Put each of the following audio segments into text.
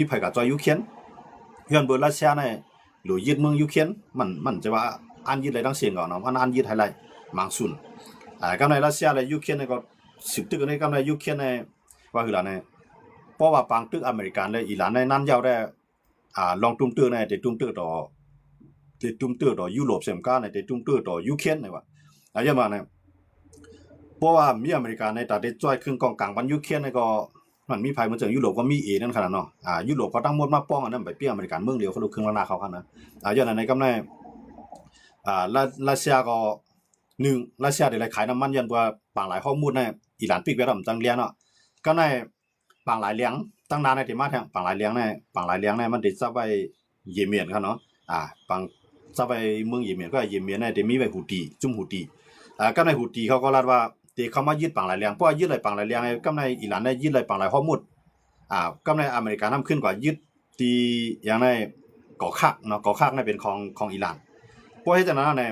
มีไผกับจอยยูเครนย้อนเบอร์รัสเซียในหรือยึดเมืองยูเครนมันจะว่าอันยึดอะไรตั้งเสียงก่อนเนาะอันยึดไฮไลท์มังซุนกำในรัสเซียในยูเครนในก็สืบตึกในกำในยูเครนในว่าคืออะไรในเพราะว่าปังตึกอเมริกันในอิหร่านในนั้นยาวได้ลองตุ้มตื้อในแต่ตุ้มตื้อต่อยุโรปเสมก้าในแต่ตุ้มตื้อต่อยูเครนในว่าอย่างมาเนี่ยเพราะว่ามีอเมริกันในแต่ได้จ่อยครึ่งกองกลางบันยูเครนในก็มันมีภัยเหมือนจากยุโรปก็มีนั่นขนาดเนาะยุโรปเขาตั้งหมดมาป้องอันนั้นไปเปี้ยอเมริกันเมืองเดียวเขาดูครึ่งละนาเขาคันนะอย่างนั้นในกำในรัสเซียก็หนึ่งรัสเซียเดี๋ยวขายน้ำมันยันว่าบางหลายข้อมูลในอิหร่านปิดไว้ทำจังเลี้ยงเนาะก็ในบางหลายเลี้ยงตั้งนานในที่มาแทงบางหลายเลี้ยงในมันติดซับไปเยเมนครับเนาะบางซับไปเมืองเยเมนก็เยเมนในที่มีไปฮูตีจุ่มฮูตีก็ในฮูตีเขาก็รัดว่าที่เขามายึดบางหลายเลี้ยงเพราะยึดอะไรบางหลายเลี้ยงในก็ในอิหร่านในยึดอะไรบางหลายข้อมูลก็ในอเมริกาทำขึ้นกว่ายึดที่อย่างในเกาะคักเนาะเกาะคักในเป็นของอิหร่านเพราะเหตุฉะนั้นใน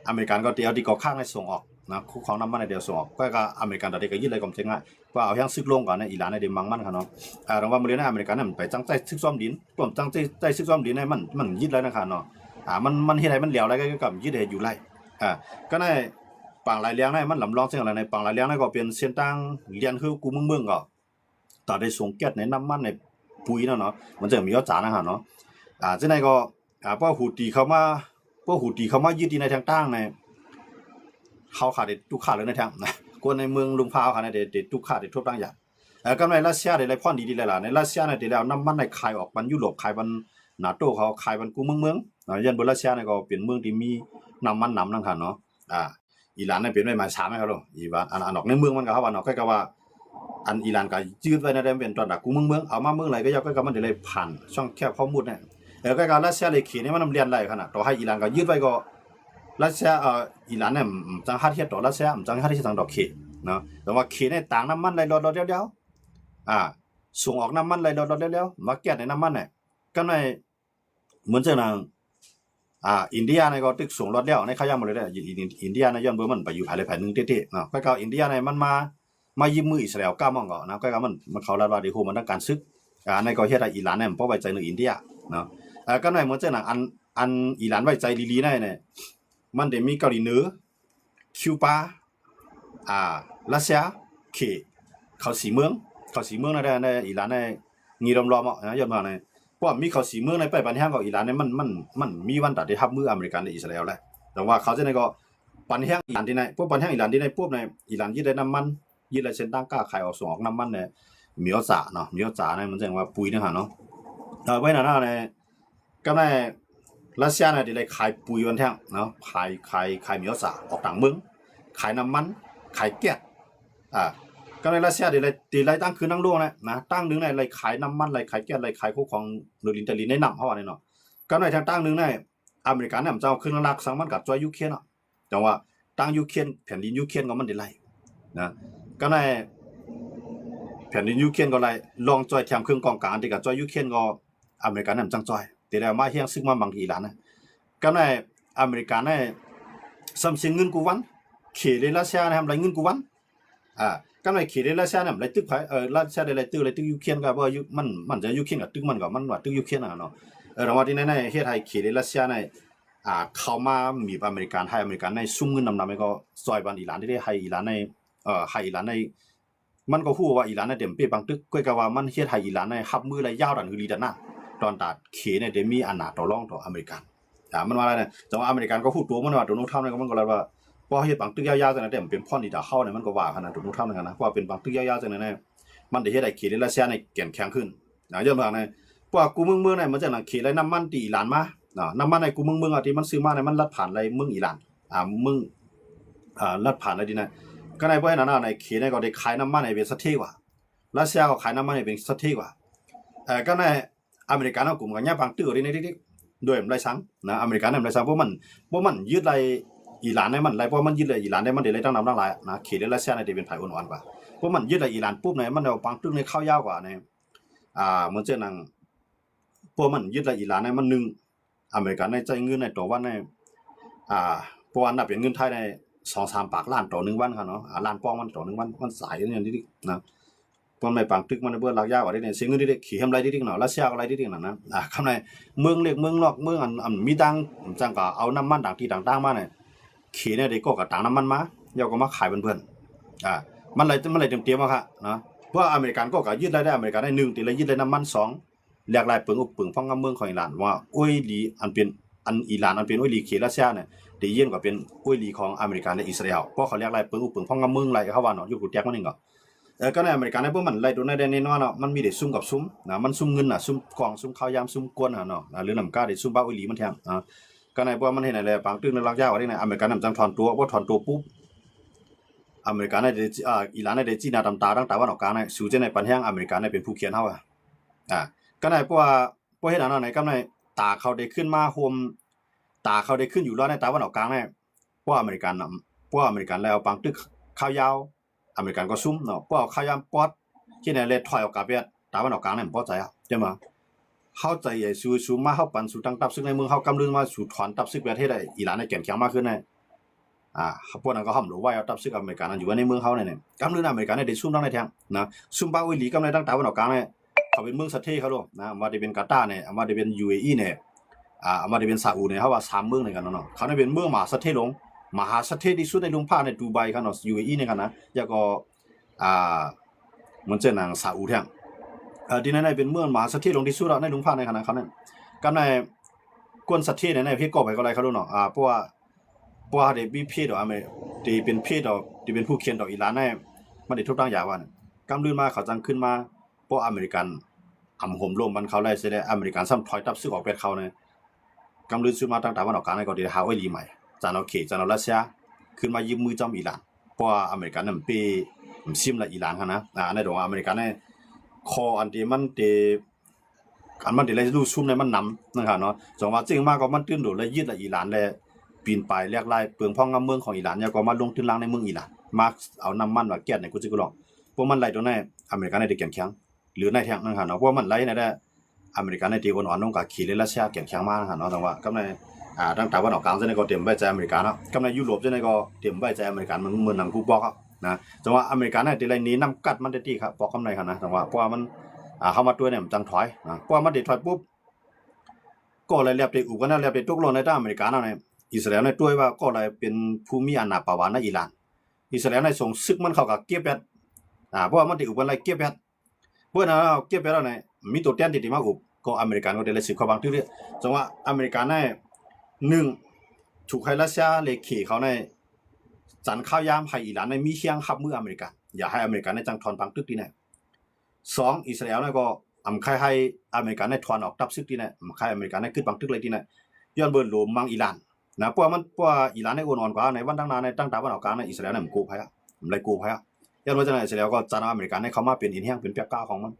อเมริกันก็เดียวที่เกาะคักในส่งออกนะคู่ของน้ำมันในเดียวส่งออกก็อเมริกันตอนนี้ก็ยึดอะไรก็เจ๊งง่ายว่าเอาอย่างซึกลงก่อนในอิหร่านในเดือนมังมันครับเนาะเราว่าเมื่อเรียนในอเมริกันนั่นไปจังใจซึกซ้อมดินปมจังใจซึกซ้อมดินในมันยึดแล้วนะครับเนาะมันเฮ็ดให้มันเหลียวอะไรก็กับยึดให้อยู่ไรก็ในปังหลายเลี้ยงในมันลำลองเสียงอะไรในปังหลายเลี้ยงในก็เป็นเส้นทางเลี้ยงคือกูเมืองก็ต่อได้ส่งแก๊สในน้ำมันในปุ๋ยเนาะมันจะมียอดจานนะครับเนาะเจ้าในก็เพราะหูตีเขามายึดที่ในทางตั้งในเขาขาดเด็ดทุกขาดเลยในทางนะคนในเมืองลุงพาวขาดเด็ดทุกขาดเด็ดทั่วตั้งอย่างก็ในรัสเซียในพ่อนดีๆเลยล่ะในรัสเซียในที่แล้วน้ำมันในขายออกมันยุโรปขายมันนาโต้เขาขายมันกูเมืองยันบนรัสเซียในก็เป็นเมืองที่มีน้ำมันนำนั่งค่ะเนาะอิหร่านในเป็นไม่มาช้าไหมครับลูกอีว่าอันออกในเมืองมันก็เขาว่าเนาะก็ว่าอันอิหร่านก็ยืดไว้ในเรื่องเป็นตอนดักกูเมืองเอามาเมืองอะไรก็ยักก็มันจะเลยผ่านช่องแคบข้อมูลเนี่ยก็การรัสเซียเลยขีนี่มันเรียนอะไรขนาดต่อให้อิหร่านก็ยืดไว้ก็รัสเซียอิหร่านเนี่ยจังฮัทเทียต่อรัสเซียจังฮัทเทียต่างดอกเขเนาะแต่ว่าเขเนี่ยต่างน้ำมันไหลรอเดียวส่งออกน้ำมันไหลรอเดียวมาแก้ในน้ำมันเนี่ยก็ในเหมือนเจ้าหนังอินเดียในก็ตึกส่งรถเดียวในขยะหมดเลยเนี่ยอินเดียในย้อนเบอร์มันไปอยู่ภายในแผ่นหนึ่งเท่ๆเนาะก็อินเดียในมันมายืมมืออิสราเอลก้ามองก่อนนะก็มันเขาลาดว่าดีโฮมันต้องการซึกในก็เฮ็ดให้อิหร่านเนี่ยเพราะไว้ใจในอินเดียเนาะก็ในเหมือนเจ้าหนังอันอิหร่านไว้ใจลีๆเนี่ยมันได้มีเกาหลีเหนือคิวบารัสเซียเคเขาสีเมืองในอิหร่านในงีรอมๆอ่ะย้อนมาในเพราะมีเขาสีเมืองในไปปัญหาของอิหร่านเนี่ยมันมีวันตัดได้ทับมืออเมริกันและอิสราเอลแล้วแต่ว่าเขาจะในก็ปัญหาอิหร่านที่ในพวกปัญหาอิหร่านที่ในพวกในอิหร่านยึดได้น้ำมันยึดได้เส้นทางค้าขายออกส่งออกน้ำมันเนี่ยมีออจ่าเนาะมีออจ่าเนี่ยมันแสดงว่าปุ๋ยเนี่ยเนาะไว้หน้าในก็ในรัสเซียเนี่ยที่ได้ขายปุ๋ยวันแท่งเนาะขายมีออจ่าออกต่างเมืองขายน้ำมันขายแก๊สก็ในรัสเซียที่ไรตั้งคือนั่งล่วงนะตั้งหนึ่งในไรขายน้ำมันไรขายแก๊สไรขายพวกของโนลินเตลินในน้ำเขาว่าเนี่ยเนาะก็ในทางตั้งหนึ่งในอเมริกันเนี่ยมันจะเอาขึ้นรักสังมันกับจอยยูเครนเนาะแต่ว่าตั้งยูเครนแผ่นดินยูเครนก็มันได้ไรนะก็ในแผ่นดินยูเครนก็ไรลองจอยแถมเครื่องกองกลางที่กับจอยยูเครนก็อเมริกันเนี่ยจังจอยแต่แล้วมาเฮียงซึ่งมาบางอีหลานนะก็ในอเมริกันเนี่ยซัมซิงเงินกูวันเขตรัสเซียเนี่ยทำไรเงินกูวันก็ในเขตรัสเซียเนี่ยไรตึกไผรัสเซียได้ไรตึกยูเครนก็เพราะมันจะยูเครนกับตึกมันก็มันว่าตึกยูเครนเนาะเราว่าที่ในเฮ็ดให้เขตรัสเซียเนี่ยเข้ามามีอเมริกันให้อเมริกันในซุ่มเงินนำก็ซอยบันอิหร่านที่ได้ให้อิหร่านในให้อิหร่านในมันก็ฮู้ว่าอิหร่านในเต็มเป้บางตึกก็ว่ามันเฮ็ดให้อิหร่านในรับมือระยาวดันคือลีดันน่ะตอนตัดเขตเนี่ยได้มีอำนาจต่อรองต่ออเมริกันมันว่าอะไรเนี่ยแต่ว่าอเมริกันก็ฮู้ตัวมันว่าโดนัลด์ทรัมป์เนี่ยก็มันก็เลยว่าพอเฮ็ดบางตึกยาวๆจังนั้นแต่มันเป็นพ่อนที่จะเข้าเนี่ยมันก็ว่าขนาดโดนัลด์ทรัมป์นั่นนะเพราะว่าเป็นบางตึกยาวๆจังนั้นเนี่ยมันได้เฮ็ดให้เขตรัสเซียในแข็งแรงขึ้นย้อนมาในเพราะว่ากูเมืองเนี่ยมันจะเขตไรน้ำมันที่อิหร่านมาน้ำมันในกูเมืองที่มันซื้อมาในมันลัดผ่านไรเมืองอิหร่านเมืองลัดผ่านอะไรดีนะก็ในเพราะฉะนั้นในเขตเนี่ยก็ได้ขายน้ำมันในเป็นสักทีกว่ารัสเซียก็ขายน้ำมันในเป็นสักทีกว่าก็ในอเมริกันกลุ่มกันเนี่ยบางตื้อที่นี่ด้วยไรซังนะอเมริกันเนี่ยไรซังเพราะมันยึดไรอิหร่านเนี่ยมันไรเพราะมันยึดไรอิหร่านเนี่ยมันเดี๋ยวไรตั้งน้ำตั้งลายนะเขตรัสเซียเนี่ยเป็นไผ่อ่อนๆกว่าเพราะมันยึดไรอิหร่านปุ๊บเนี่ยมันเอาบางตื้อในเข้ายาวกว่าเนี่ยเหมือนเช่นนั่งพวกมันยึดไรอิหร่านเนี่ยมันหนึ่งอเมริกันในใจเงินในต่อวันในเพราะว่านับเป็นเงินไทยใน2-3 ปากล้านต่อ1วันครับเนาะล้านปองมันต่อ1วันมันสายอย่างนี้นะ ปอมในปังตึกมันเบิ่ลักยาวว่าได้เนี่ยเสียเงินได้ขี่ทำไรได้เนาะรัสเซียก็ไรได้นะคำในเมืองเล็กเมืองนอกเมืองอันมีดังจังก็เอาน้ำมันต่างที่ต่างๆมาเนี่ยขี่เนี่ยได้ก็กับต่างน้ำมันมาเดี๋ยวก็มาขายเพื่อนๆมันเลยเตรียมๆมาค่ะเนาะเพราะอเมริกันก็ยึดได้อเมริกันได้1ติเลยยึดได้น้ำมัน2แหลกหลายเปิงอุกเปิงพ้องกับเมืองของอิหร่านว่าอ้อยลีอันเป็นอันอิหร่านอันเป็นอ้อยลีขี่รัสเซียเนี่ยได้ยินก็เป็นอ้อยลีของอเมริกันและอิสราเอลเพราะเขาแหลกหลายเปิงอุกเปิงพ้องกับเมืองไรเขาว่าเนาะอยู่กูแจกมันนึงก็ก็ในอเมริกันในพวกมันไล่ตัวในแน่นอนเนาะมันมีได้ซุ่มกับซุ่มนะมันซุ่มเงินน่ะซุ่มกองซุ่มข้าวยามซุ่มกวนเนาะหรือน้ำกาได้ซุ่มบ้าอ้อยลีมันแทงก็ในพวกมันเห็นอะไรปังตึ้งในลักยาวว่าได้ในอเมริกันนำจังถอนตัวว่าถอนตัวปุ๊บอเมริกันในอิหร่านในจีนตำตาตั้งแต่วันออกกลางในสู่เจในปัญหาอเมริกันในเป็นผู้เขียนเฮาก็ในพวกเฮ็ดอันนั้นในก็ในตาเขาได้ขึ้นมาโฮมตาเขาได้ขึ้นอยู่รอดในตะวันออกกลางในพวกอเมริกันแล้วปังตึกข้าวยาวอเมริกันก็ซุ่มเนาะพวกข้าวยามปอดที่ในเลยถอยออกกลับเวียดตะวันออกกลางในบ่พอใจใช่มั้ยเข้าใจไอ้สู่มาเฮาปันสู่ตั้งตับซึ่งในเมืองเฮากำลือมาสู่ถอนตับซึ่งประเทศได้อิหร่านได้แข็งมากขึ้นในพวกนั้นก็ห้อมรู้ว่าเอาตับซึ่งอเมริกันอยู่ในเมืองเฮาเนี่ยกำลืออเมริกันได้ซุ่มตั้งในแทงนะซุ่มบ้าอุยหลีกำในตั้งตะวันออกกลางเนี่ยเขาเป็นเมืองสะเทเขาโลนะมาได้เป็นกาตาร์เนี่ยมาได้เป็น UAE เนี่ยมาได้เป็นซาอุเนี่ยเฮาว่า3เมืองในกันเนาะเขาได้เป็นเมืองมหาสะเทลงมหาสะเทที่สุดในลุงพาในดูไบกันเนาะ UAE เนี่ยกันนะแล้วก็เหมือนเจ้านางซาอุแท้ที่นั่นเป็นเมืองมหาสะเทลงที่สุดในลุงพาในกันนะเขาเนี่ยกันในกวนสะเทเนี่ยเพศก็ไปก็ไรเขารู้เนาะเพราะว่าได้มีเพศดอกอเมริที่เป็นเพศดอกที่เป็นผู้เขียนดอกอิหร่านเนี่ยมันได้ทุกตั้งอย่างว่ากำลือมาเขาจังขึ้นมาเพราะอเมริกันห่มร่มมันเขาไล่เสียได้อเมริกันซ้ำถอยตับซื้อออกเป็ดเขาเนี่ยกำลือซื้อมาตั้งแต่วันออกกลางในก็ได้หาไว้ลีใหม่จานเอาเขจานเอารัสเซียขึ้นมายืมมือจอมอิหร่านเพราะอเมริกันนั่นปีซิมละอิหร่านเขานะในดวงอเมริกันเนี่ยคออันที่มันเตอันมันเดี๋ยวเลยรู้ซุ่มในมันนำนะครับเนาะจังว่าจริงมากก็มันตื้นโดดเลยยึดละอิหร่านเลยปีนไปเรียกไล่เปลืองพ่องกับเมืองของอิหร่านเนี่ยก็มาลงตื้นล่างในเมืองอิหร่านมาเอาน้ำมันว่าแก๊สในกูจิกุลองพวกมันไล่ตัวในอเมริกันในเด็กแข็งหรือในแทงนะครับเนาะเพราะมันไล่ในได้อเมริกันในที่อ่อนๆลงกับขี่เลรัสเซียแข็งมากนะครับเนาะจังว่าก็ในตั้งแต่วันออกกลางเส้นก็เตรียมไว้ใจอเมริกันเนาะก็ในยุโรปเส้นก็เตรียมไว้ใจอเมริกันมันเหมือนหนังกูบอกครับนะจังว่าอเมริกันในที่ไรนี้น้ำกัดมันได้ที่ครับบอกคำในครับนะจังว่าเพราะว่ามันเข้ามาตัวเนี่ยมันจังถอยเพราะว่ามันเด็ดถอยปุ๊บก็เลยเรียบได้อุกันนะเรียบได้ตกลงในด้านอเมริกันเอาเนี่ยอิสราเอลในตัวว่าก็เลยเป็นผู้มีอำนาจปะวานในอิหร่านอิสราเอลในส่งศึกมันเข้ากับเกียบแบดเพราะว่ามันได้อุกันอะไรเกียบแบดเพราะนั้นเกียบแบดแล้วเนี่ยมีตัวเตี้ยนที่มาอุก็อเมริกันก็ได้เลยสิเข้าบางที่เรื่อยจังว่าอเมริกันใน1ถูกให้รัสเซียเลขเขาในจันข้าวยามให้อิหร่านในมีเชียงขับมืออเมริกันอย่าให้อเมริกันในจังถอนปังตึกที่เนี่ย2อิสราเอลเนี่ยก็ใครให้อเมริกันในถอนออกตับซึกที่เนี่ยใครอเมริกันในขึ้นปังตึกเลยที่เนี่ยย้อนเบิร์นหลวมมังอิหร่านนะเพราะว่าอิหร่านในอ่อนกว่าในวันตั้งนานในตั้งแต่วันออกกลางในอิสราเอลเนี่ยมันกูภัยมันเลยกูภัยย้อนว่าจะในอิสราเอลก็จันอเมริกันในเขามาเป็นอินเฮียงเป็นเปียกก้าของมัน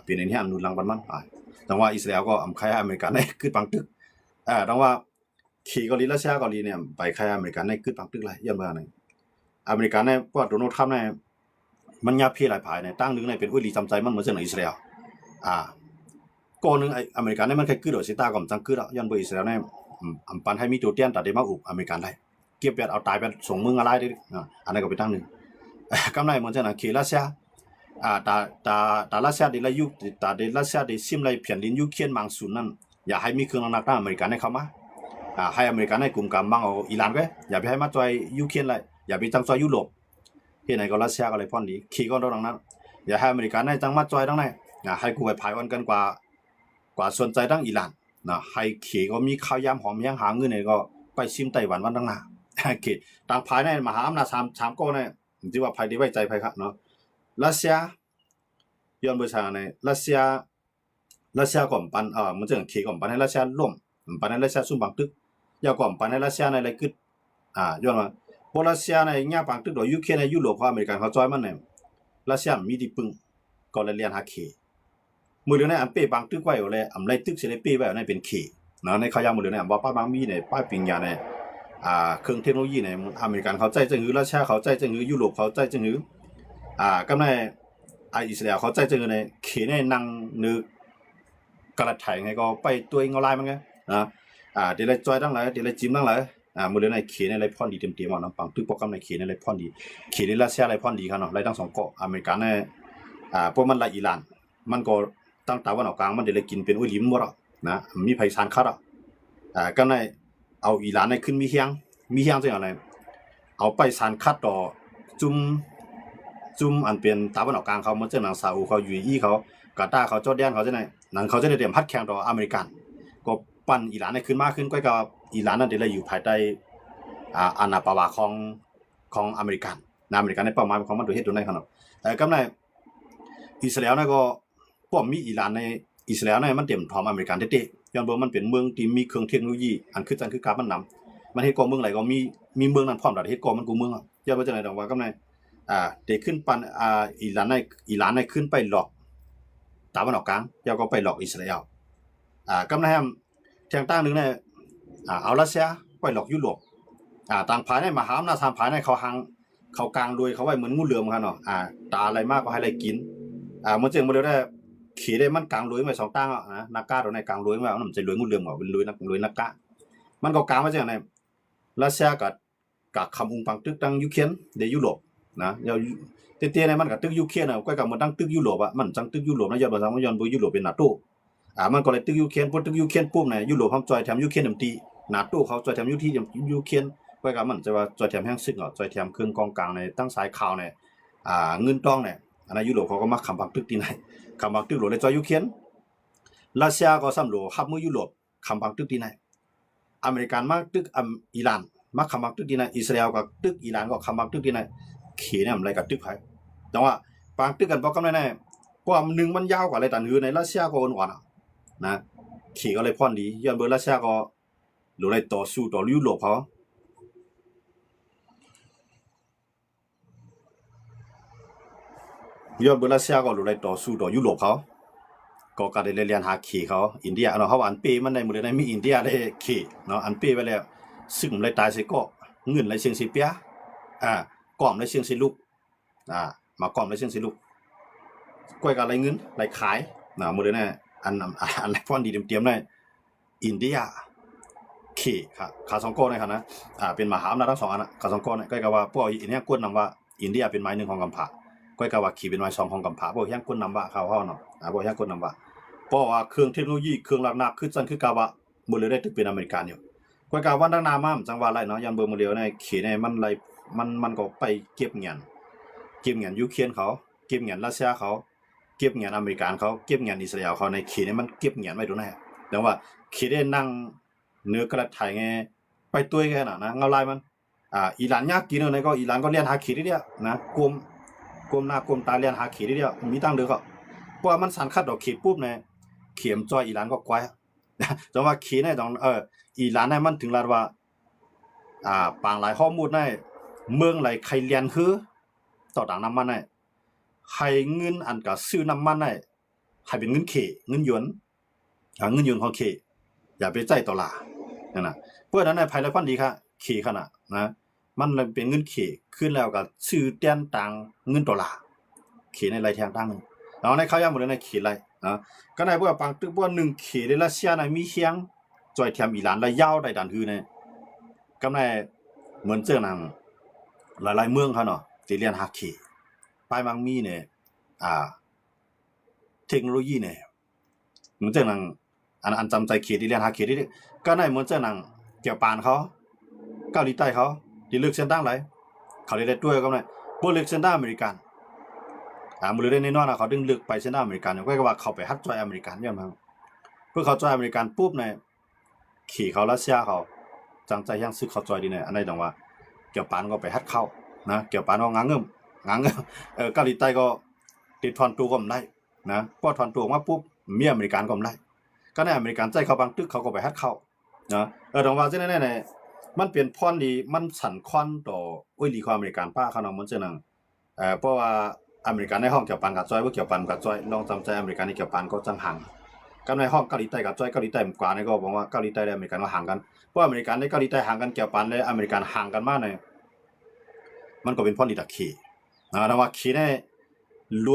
เป็นอินเฮียงนุนลังมันแต่ว่าอิสราเอลก็ใครให้อเมริกันในขึ้นปังตึกแต่ว่าขี่เกาหลีรัสเซียเกาหลีเนี่ยไปใครอเมริกันในขึ้นปังตึกไรย้อนว่าในอเมริกันในเพราะโดนัลด์ทรัมป์ในมันยับเพี้ยหลายภายในตั้งนึงในเป็นอุ้ยลีจำใจมันเหมือนเสนออิสราเอลก่อนนึงอเมริกันในมันเคยขึ้นโดยสิตาก่อนจังขึ้นแล้วย้อนไปอิสราเอลในปันให้มีตัวเตี้ยนตัดได้มาอุบอเมริกันได้เก็บแบบเอาตายไปส่งมึงอะไรได้อันนั้นก็ไปตั้งนึงกำไรเหมือนเช่นขี่รัสเซียตารัสเซียดีละยุตาดีรัสเซียดีซิมไรเพียนดินยุเขียนบางส่วนนั้นอย่าให้มีเครื่องนักอเมริกันให้เข้ามาให้อเมริกันให้กลุ่มกำบังเอาอิหร่านก็อย่าไปให้มาจอยยุเขียนไรอย่าไปจังจอยยุโรปที่ไหนก็รัสเซียก็เลยพ่นดีขี่ก็ดังนั้นอย่าให้อเมริกันให้จังมาจอยดังนั้นให้กูไปพายวันกันกว่าสนใจดังอิหร่านให้ขี่ก็มีข้าวยามหอมยังหาเงินเนี่ยก็ไปชิมไต้หวันวันดังหน้าขี่ต่างภายในมหาอำนาจ3ก้อนเนี่ยที่ว่าภายดีไว้ใจภายครับเนาะรัสเซียย้อนไปทางในรัสเซียก่อมปันมันจะขี่ก่อมปันให้รัสเซียร่วมปันให้รัสเซียซุ่มบังตึกยาก่อมปันให้รัสเซียในอะไรกึดย้อนมาพอรัสเซียในแง่ปังตึกโดยยูเครนในยุโรปเพราะอเมริกันเขาจอยมันเนี่ยรัสเซียมีดีปึงก็เลยเรียนหาเคมือเดียวในอันเป้ปังตึกไว้เลยไรตึกเสด็จเป้ไว้ในเป็นเคนะในเขายามือเดียวในว่าป้าบางมีในป้ายปิงยาในเครื่องเทคโนโลยีในอเมริกันเขาใจจึงหือรัสเซียเขาใจจึงหือยุโรปเขาใจจึงหือกำในอิสราเอลเขาใจจึงในเขในนั่งนึกกระถ่ายไงก็ไปตัวเองเอาลายมันไงเดี๋ยวเลยจอยตั้งหลายเดี๋ยวเลยจิ้มตั้งหลายมือเดียวในเขในไรพ่อนดีเต็มๆน้ำปังตึกโปรแกรมในเขในไรพ่อนดีเขในรัสเซียไรพ่อนดีครับเนาะไรทั้ง2เกาะอเมริกันใน พวกมันละอิหร่านมันก็ตั้งตาวันออกกลางมันได้เลยกินเป็นอุ้ยลิมหมดอ่ะนะมีไผสารคัดก็ในเอาอิหร่านในขึ้นมีเฮียงจังอะไรเอาไปสารคัดต่อจุ่มอันเป็นตาวันออกกลางเขามันจะหนังซาอุเขาUAEเขากาตาร์เขาจอร์แดนเขาจะไหนหนังเขาจะได้เตรียมพัดแข่งต่ออเมริกันก็ปั้นอิหร่านให้ขึ้นมากขึ้นก็กับอิหร่านนั่นได้เลยอยู่ภายใต้อาณาปาวาของอเมริกันอเมริกันในเป้าหมายของมันโดยเหตุโดยในขนาดก็ในอิสราเอลนั่นก็พวกมีอิหร่านในอิสราเอลนั่นมันเตรียมพร้อมอเมริกันเตะย้อนบ่มันเป็นเมืองที่มีเครื่องเทคโนโลยีอันคือจังคือการมันนำมันเฮ็ดก่อเมืองไหลก็มีเมืองนั้นพร้อมแล้วเฮ็ดก่อมันกูเมืองย้อนบ่จังได๋ดอกว่าก็ในได้ขึ้นปันอิหร่านในขึ้นไปหลอกตะวันออกกลางแล้วก็ไปหลอกอิสราเอลก็ในทางต่างนึงเนี่ยเอารัสเซียไปหลอกยุโรปต่างภายในมหาอำนาจทางภายในเขากลางรวยเขาไว้เหมือนงูเหลือมกันเนาะตาอะไรมากก็ให้อะไรกินมันจึงบ่ได้ขี่ได้มันกลางรวยไว้2ต่างนะนักกะตรงในกลางรวยว่ามันจะรวยงูเหลือมบ่เป็นรวยนักกะมันก็กลางว่าจังได๋รัสเซียกับคำอุงปังตึกตั้งยูเครนในยุโรปนะเตี้ยๆเนี่ยมันก็ตึกยูเครนก็กับมันตั้งตึกยุโรปมันจังตึกยุโรปนะย้อนบ่ซังย้อนบ่ยุโรปเป็น NATO มันก็เลยตึกยูเครนพอตึกยูเครนปุ๊บเนี่ยยุโรปเฮาจอยแถมยูเครนนำตี NATO เขาจอยแถมยูเครนก็กับมันจะว่าจอยแถมแห่งซึกจอยแถมเครื่องกองกลางในตั้งสายข่าวในเงินต้องเนี่ยอันนั้นยุโรปเขาก็มาคำบักตึกที่ไหนคำบักตึกโหลเลยจอยยูเครนรัสเซียก็ซ้ำโหลฮับมือยุโรปคำบักตึกที่ไหนอเมริกันมาตึกอิหร่านมาคำบักตึกที่ไหนอิสราเอลก็ตึกอิหร่านก็คำบักตึกที่ไหนเขียนเนี่ยอะไรกับตึกไผแต่ว่าปางตึกกันบ่กำแน่ๆเพราะว่านึงมันยาวกว่าอะไรตันหือในรัสเซียก็อ่อนๆนะขี่ก็เลยพรดีย้อนเบอร์รัสเซียก็โหลเลยต่อสู้ต่อยุโรปเขาย้อนเบอร์รัสเซียก็โหลเลยต่อสู้ต่อยุโรปเขาก็ได้เรียนหาขี่เขาอินเดียเนาะเขาอันเปมันได้หมดเลยมีอินเดียได้ขี่เนาะอันเปไปแล้วซึ่งเลยตายสิก็เงินเลยเชียงสิเปียก่อมเลยเชียงสิลูกมาก่อมเลยเชียงสิลูกก้อยกับอะไรเงินอะไรขายหมดเลยนะอันไรพอนดีเตรียมได้อินเดียขี่ครับขาสองก้อนนะครับนะเป็นมหาอำนาจทั้งสองอันขาสองก้อนก้อยกับว่าพวกอันนี้กวนนำว่าอินเดียเป็นไม้หนึ่งของกำผาก้อยกับว่าขี่เป็นไม้สองของกำผาพวกแย่งกวนนำว่าเขาเนาะพวกแย่งกวนนำว่าเพราะว่าเครื่องเทคโนโลยีเครื่องหนักคือจังคือกาวะหมดเลยได้ถึงเป็นอเมริกันอยู่ก้อยกับว่าดังนามาจังหวะไรเนาะยันเบอร์มาเลียวในขี่ในมันไรมันก็ไปเก็บเงินยูเครนเขาเก็บเงินรัสเซียเขาเก็บเงินอเมริกันเขาเก็บเงินอิสราเอลเขาในขี่นี่มันเก็บเงินไว้ตรงไหนแต่ว่าขี่ได้นั่งเนื้อกระไถไงไปตัวแค่น่ะนะเงาลายมันอิหร่านยากกินในก็อิหร่านก็เรียนหาขี่ได้เดียวนะกลมหน้ากลมตาเรียนหาขี่ได้เดียวมีตั้งเด้อก็เพราะว่ามันสันคัดดอกขี่ปุ๊บเนี่ยเข็มจอยอิหร่านก็กวายแต่ว่าขี่ในตรงอิหร่านเนี่ยมันถึงระดับว่าปางหลายข้อมูลในเมืองไหลใครเรียนคือต่อต่างน้ำมันให้เงินอันกับซื้อน้ำมันให้เป็นเงินเงินหยวนเงินหยวนของอย่าไปใจต่อลานั่นน่ะเพื่อนั้นในภายในพันดีค่ะขนาดนะมันเป็นเงินขึ้นแล้วก็ซื้อเตียนต่างเงินต่อลาในไรแทงตั้งนึงแล้วในเขาย่างหมดเลยในไรนะก็ในพวกปังตึกพวก1ในรัสเซียในมีเฮียงจอยแถมอิหร่านและยาวได้ดันคือเนี่ยก็ในเหมือนเจ้านังหลายๆเมืองเขาเนาะที่เรียนหาไปบางมีเนี่ยเทคโนโลยีเนี่ยเหมือนเจ้านังอันจำใจที่เรียนหาที่ก็ในเหมือนเจ้านังเกี่ยวปานเขาเกาหลีใต้เขาที่เลือกเส้นตั้งไหลเขาได้ด้วยก็ในพวกเลือกเส้นตั้งอเมริกันมือเล่นในนอกเขาดึงเลือกไปเส้นตั้งอเมริกันก็ว่าเขาไปฮัดจอยอเมริกันย้อนมาเพื่อเขาจอยอเมริกันปุ๊บเนี่ยขี่เขารัสเซียเขาจังใจยังซึกเขาจอยดีเนี่ยอันไหนต้องว่าเกี่ยวปานก็ไปฮัดเข้านะเกี่ยวปานก็ง้างเงิมเกาหลีใต้ก็ติดทอนตัวก็ไม่ได้นะพอทอนตัวมาปุ๊บมีอเมริกันก็ไม่ได้ก็ในอเมริกันใจเขาบางตึกเขาก็ไปฮัดเข้านะต้องว่าเจ้าแน่เนี่ยมันเปลี่ยนพรดีมันสั่นควันต่อลีความอเมริกันป้าเขาเนาะมันเจ้านังเพราะว่าอเมริกันในห้องเกี่ยวปานกับจอยว่าเกี่ยวปานกับจอยลองจำใจอเมริกันในเกี่ยวปานก็จังห่างกันในห้องเกาหลีใต้กับจอยเกาหลีใต้กว่านี่ก็บอกว่าเกาหลีใต้และอเมริกันก็ห่างกันเพราะอเมริกันในเกาหลีใต้ห่างกันเกี่ยวปานและอเมริกันห่างกันมากเลยมันก็เป็นพรดีตะขี่แต่ว่าขี่ได้ร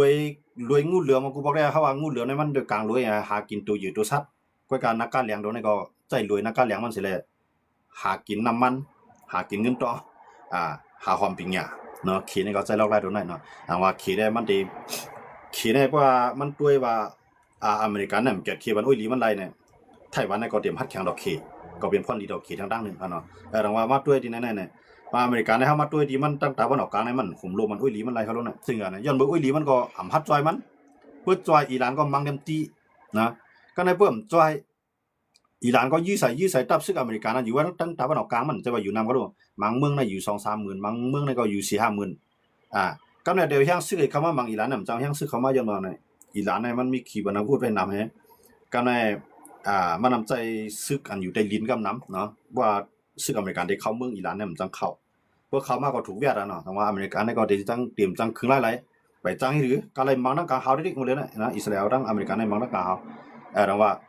วยงูเหลือมกูบอกได้เขาว่างูเหลือมในมันโดยกลางรวยหากินตัวอยู่ตัวซัดก็การนักการเลี้ยงโดนนี่ก็ใจรวยนักการเลี้ยงมันสิเลยหากินน้ำมันหากินเงินต่อหาความปิงหยาเนาะขี่นี่ก็ใจลอกได้ตรงไหนเนาะว่าขี่ได้มันดี ขีเนี่ยว่ามันด้วยว่าอเมริกันน่ะเกิดขีวันอุ้ยหลีมันไรเนี่ยไต้หวันเนี่ยก็เตรียมฮัดแข่งดอกขีก็เป็นพ่นดีดอกขีทางด้านหนึ่งเนาะแต่ว่ามาด้วยที่นั่นเนี่ยมาอเมริกันเนี่ยเฮามาด้วยที่มันตั้งแต่วันออกกลางเนี่ยมันขุมโลมันอุ้ยหลีมันไรเขาแล้วน่ะซึ่งอ่ะเนี่ยย้อนบ่อุ้ยหลีมันก็อำฮัดจอยมันเพื่อจอยอิหร่านก็มังเต็มตีนะก็ในเพิ่มจอยอิหร่านก็ยื้อใส่ตับซึกอเมริกันน่ะอยู่ว่าตั้งแต่วันออกกลางมันจะว่าอยู่นำก็รู้มังเมืองน่ะอยู่ 2-3 หมื่นมังเมืองน่ะก็อยู่ 4-5 หมื่นก็เนี่ยเดี๋ยวแฮงซื้อคำว่ามังอิหร่านน่ะจังแฮงซื้อคำว่าย้อนว่าเนี่ยอิหร่านเนี่ยมันมีขีปนาวุธไว้นำแฮก็ในมันนำใจซึกอันอยู่ในลิ้นกับน้ำเนาะว่าซึกอเมริกันได้เข้าเมืองอิหร่านเนี่ยมันจังเข้าพวกเขามากกว่าถูกเวียดเนาะแต่ว่าอเมริกันเนี่ยก็ได้จังเตรียมจังคึงหลายๆไปจังให้หรือก็เลยมังตั้งกลางเฮาได้หมดเลยนะอิสราเอลตั้งอเมริกันในมังตั้งกลางเฮาแต่ว่า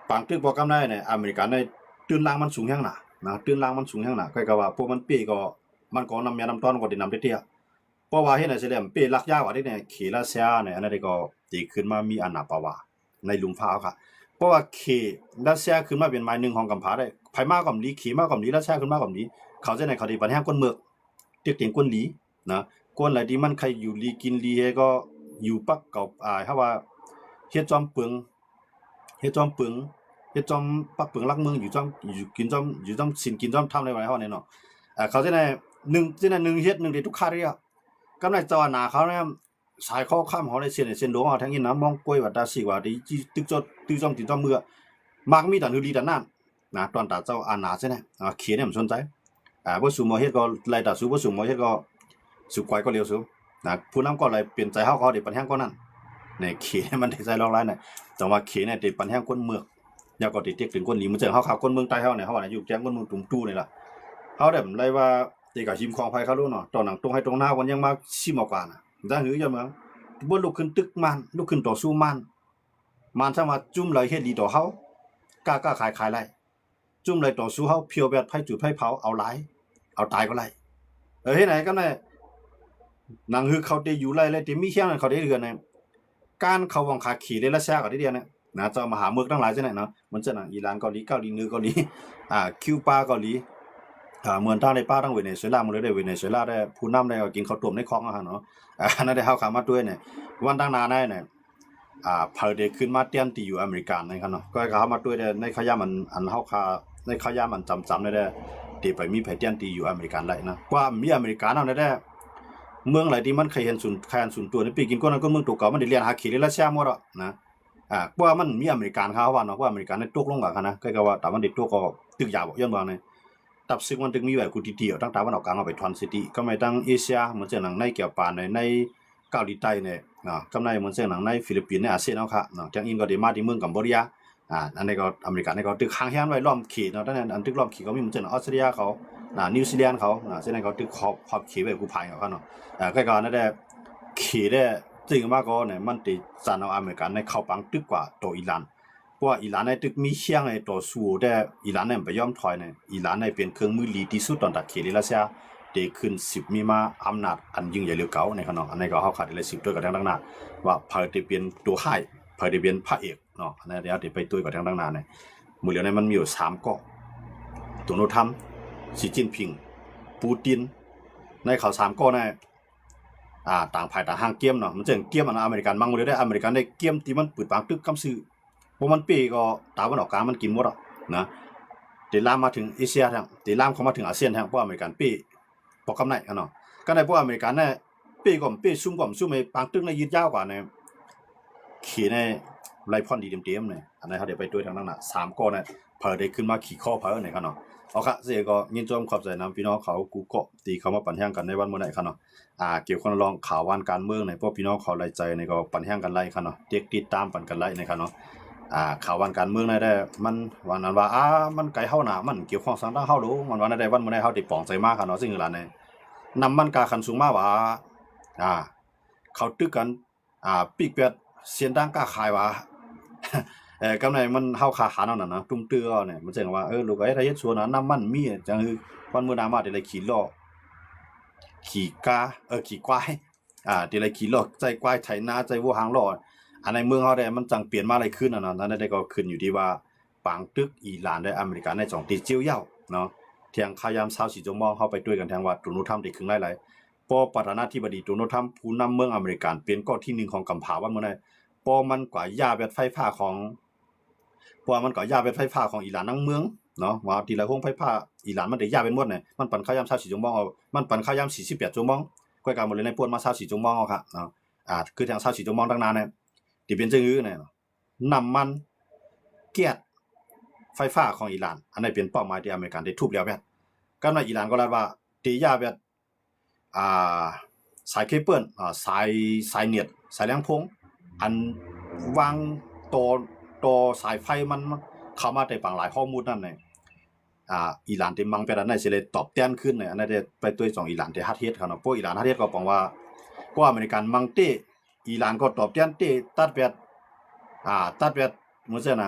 ปังตึกบ่กำได้เนี่ยอเมริกันในตื้นล่างมันสูงแฮงน่ะนะตื้นล่างมันสูงแฮงน่ะก็ว่าพวกมันเป้ก็มันก็นำแม่นำต้อนก็ได้นำเตี้ยเพราะว่าเฮ็ดให้เสลียมเป้ลักยาวว่าได้เนี่ยขี่ละเสียเนี่ยอันนั้นก็ตีขึ้นมามีอันน่ะปะว่าในหลุมฟ้าค่ะเพราะว่าขี่รัสเซียขึ้นมาเป็นไม้หนึ่งของกำผาได้ไผมาก็ดีขี่มาก็ดีรัสเซียขึ้นมาก็ดีเขาจะไหนเขาได้ปัญหาคนเมือกเตียกเตียงคนหลีนะคนไหนที่มันใครอยู่ลีกินลีเฮก็อยู่ปักกับเฮาว่าเฮ็ดจอมปึงเฮ็ดจอมปึงเฮ็ดจอมปักปึงลักเมืองอยู่จอมอยู่กินจอมอยู่จอมสินกินจอมทำได้ว่าเฮาเนี่ยเนาะเขาจะไหน1จะไหน1เฮ็ด1ได้ทุกคาเรียกำไรจอหน้าเขาเนี่ยสายข้อข้ามเขาได้เส้นหลวงเอาทั้งอินน้ำมองกล้วยว่าตาสีว่าที่ตึกจอตึกจอมติดจอมเมือมักมีแต่หือดีแต่นั่นนะตอนตาเจ้าอาณาใช่ไหมเขียนเนี่ยมันสนใจบ่สูงบ่เฮ็ดก็ไล่ตาสูบ่สูงบ่เฮ็ดก็สุกไกวก็เร็วสูนะผู้นำก็เลยเปลี่ยนใจเฮาเขาได้ปัญหาก็นั่นเนี่ยเขียนมันได้ใจรองหลายเนี่ยแต่ว่าเขียนเนี่ยได้ปัญหาคนเมืองอยากก็ติดเต็กถึงคนนี้มันเจอเฮาข่าวคนเมืองใต้เฮาเนี่ยเฮาว่าอยู่แจ้งคนเมืองตุ่มตู้นี่ล่ะเฮาได้ไล่ว่าตีกับชิมของไผเขารู้เนาะตอนหนังตรงให้ตรงหน้าวันยังมาชิมออกกว่าน่ะดังหืออย่าเมืองบ่ลุกขึ้นตึกมันลุกขึ้นต่อสู้มันถ้ามาจุ่มเลยเฮ็ดดีต่อเฮากล้าขายไรจุ่มเลยต่อสู้เฮาเพียวแบบไผจุดไผเผาเอาหลายเอาตายก็ไรเฮ็ดไหนก็ได้หนังหือเขาได้อยู่ไรเลยที่มีเฮียงนั้นเขาได้เรือนเนี่ยการเขาวังขาขี่ได้ละแซ่ก็ได้เดียวเนี่ยนะเจ้ามหาเมืองทั้งหลายจังได๋เนาะมันจะหนังอิหร่านเกาหลีเกาหลีเหนือเกาหลีคิวบาเกาหลีเหมือนทางในป่าทั้งเวเนซุเอลาหมดเลยได้เวเนซุเอลาได้ผู้นำได้ก็กินข้าวต้มในคลองเนาะนั่นได้เฮาเข้ามาด้วยเนี่ยวันตั้งนานได้เนี่ยเผาได้ขึ้นมาเตี้ยนที่อยู่อเมริกันนะครับเนาะก็เข้ามาด้วยในขยะมันอันเฮาคาในขยะมันจำได้ที่ไปมีไผเตี้ยนที่อยู่อเมริกันไหลนะกว่ามีอเมริกันเอาได้เมืองไหนที่มันเคยเห็นศูนย์ตัวในปีกินคนนั้นก็เมืองตัวเก่ามันได้เรียนหาขี้และแซ่หมดอ่ะนะกว่ามันมีอเมริกันเขาว่าเนาะว่าอเมริกันได้ตกลงกับนะก็ว่าแต่มันได้ตกก็ตึกยาวย้อนว่าเนี่ยตับซึ่งมันถึงมีไว้กูทีเดียวตั้งแต่วันออกกลางเอาไปทอนซิตี้ก็ไม่ตั้งเอเชียเหมือนเช่นหนังในเกี่ยวปานในเกาหลีใต้เนี่ยกำไรเหมือนเช่นหนังในฟิลิปปินส์ในอาเซียนเนาะค่ะจังอินก็ได้มาที่เมืองกัมพูชาอันนี้ก็อเมริกันนี่ก็ตึกค้างแฮนไว้ล้อมขีดเนาะตั้งแต่อันตึกล้อมขีดก็มีเหมือนเช่นออสเตรเลียเขานิวซีแลนด์เขาเช่นนั้นเขาตึกขอบขีดไว้กูภัยเขาเนาะก็นั่นได้ขีดได้จริงมากก็เนี่ยมันติจานเอาอเมริกันในเข้าปังตึกกว่าตัวอิหร่านเพราะว่าอิหร่านในตึกมีเชียงในต่อสู้แต่อิหร่านเนี่ยไปยอมถอยเนี่ยอิหร่านในเป็นเครื่องมือลีที่สุดตอนตัดเขตรัสเซียเดขึ้น10มีมาอำนาจอันยิ่งใหญ่เหลือเก่าในขณะอันนี้ก็เฮาขาดได้10ด้วยกับทางด้านหน้าว่าเพิ่นได้เป็นตัวให้เพิ่นได้เป็นพระเอกเนาะอันนี้เดี๋ยวได้ไปตุ้ยกับทางด้านหน้าเนี่ยมื้อเหลียวเนี่ยมันมีอยู่3เกาะโดนัลด์ทรัมป์สีจิ้นผิงปูตินในเขา3เกาะเนี่ยต่างภายต่างห้างเกียมเนาะมันจังเกียมอันอเมริกันมั่งบ่ได้อเมริกันได้เกียมที่มันปืดปางตึกกำซื้อเพราะมันปีก็ตาวันออกกลางมันกินหมดอ่ะนะติลามมาถึงเอเชียทางติลามเข้ามาถึงอาเซียนทางเพราะอเมริกันปีปอกกำไหนเนาะก็ได้เพราะอเมริกันเนี่ยปีก่อมปีซุ่มก่อมซุ่มไอ้ปางตึกในยืดยาวกว่าเนี่ยขี่ในไล่พอนดีเต็มๆเนี่ยอันนี้เขาเดี๋ยวไปด้วยทางนั้นน่ะ3ก้อนเนี่ยเพิ่นได้ขึ้นมาขี่ข้อเพิ่นเนี่ยครับเนาะเอาค่ะเสียก็ยินจมขอบใจนำพี่น้องเขากูเกาะตีเขามาปั่นแห่งกันในวันมื้อไหนครับเนาะเกี่ยวกับลองข่าววานการเมืองในพวกพี่น้องเขาไล่ใจในก็ปั่นแห่งกันไล่ครับเนาะติดตามปั่นกันไล่นะครับเนาะข่าววันการเมืองได้มันวันนั้นว่ามันไกลเฮาหนามันเกี่ยวข้องสังทางเฮาโดมันวันนั้นได้วันมื้อใดเฮาได้ปองใจมากครับเนาะสิ่งเหล่านี้นำมันกาคันสูงมาว่าเขาตึกกันปีกเป็ดเสียงดังกล้าขายว่ากำไรมันเฮาขาขานั่นน่ะนะตุ้มเตื้อเนี่ยมันแจ้งว่าลูกไอ้ถ้าเฮ็ดสวนน่ะน้ำมันมีจังคือวันมื้อหน้ามาได้ขี่ล้อขี่กาขี่ควายได้ขี่ล้อใจควายไถนาใจวัวหางล้ออันในเมืองเฮาได้มันจังเปลี่ยนมาอะไรขึ้นน่ะเนาะนั่นได้ก็ขึ้นอยู่ที่ว่าปางตึกอิหร่านและอเมริกาในจ่องตีเจียวเย้าเนาะเที่ยงขายาม24ชั่วโมงเฮาไปด้วยกันทางว่าตุนุธรรมได้ครึ่งหลาย ปอประธานาธิบดีโดนัลด์ทรัมป์ผู้นำเมืองอเมริกันเป็นก้อที่1ของกัมพาวันเมื่อนั้นปอมันกว่ายาแบตไฟฟ้าของปอมันก็ยาแบตไฟฟ้าของอิหร่านทั้งเมืองเนาะว่าทีละโรงไฟฟ้าอิหร่านมันได้ยาเป็นหมดเนี่ยมันปั่นข้าวยาม24ชั่วโมงเอามันปั่นข้าวยาม48ชั่วโมงก้อยกันหมดเลยในปวนมา24ชั่วโมงเอาค่ะเนาะคือทาง24ชั่วโมงตั้งนานเนี่ยที่เป็นจังอื้อเนี่ยน้ำมันแก๊สไฟฟ้าของอิหร่านอันนี้เป็นเป้าหมายที่อเมริกันได้ทุบแล้วแม่กันว่าอิหร่านก็ลาว่าตียาแบบอ่าสายเคเบิลสายเน็ตสายแรงพงอันวางตัวสายไฟมันเข้ามาได้บางหลายข้อมูลนั่นเนี่ยอิหร่านที่มังเป็นอันนั้นสิเลยตอบแทนขึ้นเนี่ยอันนั้นได้ไปตัวของอิหร่านที่ฮัดเฮ็ดเขาเนาะพวกอิหร่านฮัดเฮ็ดก็บอกว่าพวกอเมริกันมังเตอิหร่านก็ตอบแทนเตตัดแบบเหมือนเช่น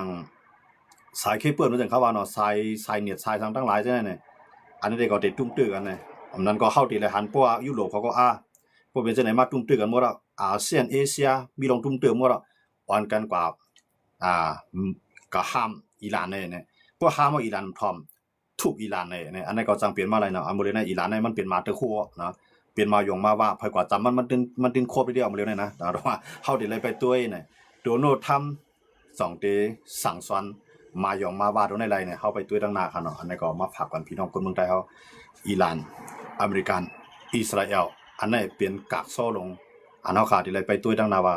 สายเคเบิลเหมือนเช่นเขาว่าเนาะสายเน็ตสายทั้งหลายจังได๋เนี่ยอันนี้ได้ก็ได้ตุ้มตื้อกันเนี่ยอันนั้นก็เข้าที่เลยหันพวกยุโรปเขาก็พวกเป็นจังได๋มาตุ้มตื้อกันหมดแล้วอาเซียนเอเชียมีลงตุ้มตื้อหมดแล้วอ่อนกันกว่าก็ห้ามอิหร่านเนี่ยพวกห้ามอิหร่านพร้อมทุบอิหร่านเนี่ยอันนั้นก็จังเปลี่ยนมาเลยเนาะอันบ่ได้อิหร่านเนี่ยมันเป็นมาแต่คู่เนาะเปลี่ยนมายงมาว่าเพิ่นก็จำมันตินครบเดียวมาแล้วเนี่ยนะแต่ว่าเฮาได้เลยไปตัวเนี่ยโดนัลด์ทรัมป์2เตสั่งสอนมายงมาว่าตรงในไรเนี่ยเฮาไปตัวดังหน้าค่ะเนาะอันนี้ก็มาฝากกันพี่น้องคนเมืองไทยเฮาอิหร่านอเมริกันอิสราเอลอันนี้เป็นกากซ้อลงอันเฮาขาดที่เลยไปตัวดังหน้าว่า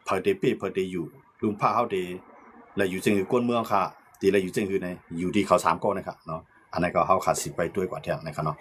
เพิ่นได้เพิ่นอยู่ลุมพาเฮาได้และอยู่จึงกวนเมืองค่ะที่ละอยู่จึงคือในอยู่ที่เขา3ก้อนะครับเนาะอันนั้นก็เฮาขาดสิไปด้วยกว่าแท้นะครับเนาะ